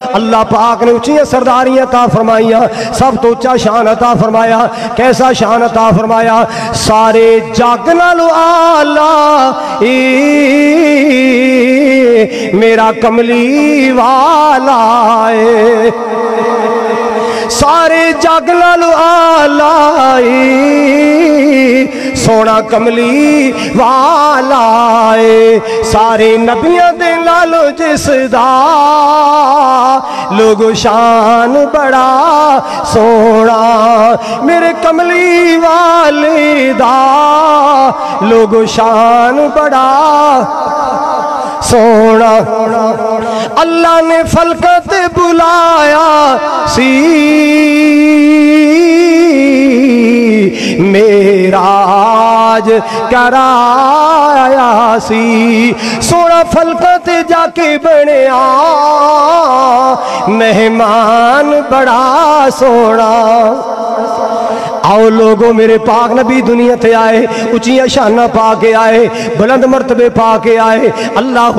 اللہ پاک نے اچھی سرداریاں عطا فرمائیاں، سب تو اچھا شان عطا فرمایا۔ کیسا شان عطا فرمایا؟ سارے جگ نالو آلہ میرا کملی والا ہے، سارے جگ نالو آلہ سونا کملی والا ہے، سارے نبیاں دے نالو جس دا لوگو شان بڑا سونا، میرے کملی والے دا لوگو شان بڑا سونا۔ اللہ نے فلکت بلایا سی معراج کرایا سی، سونا فلکت جا کے بنیا مہمان بڑا سونا۔ آؤ لوگوں میرے پاک نبی دنیا تے آئے، اچھیاں شانہ پا کے آئے، بلند مرتبے پا کے آئے۔ اللہ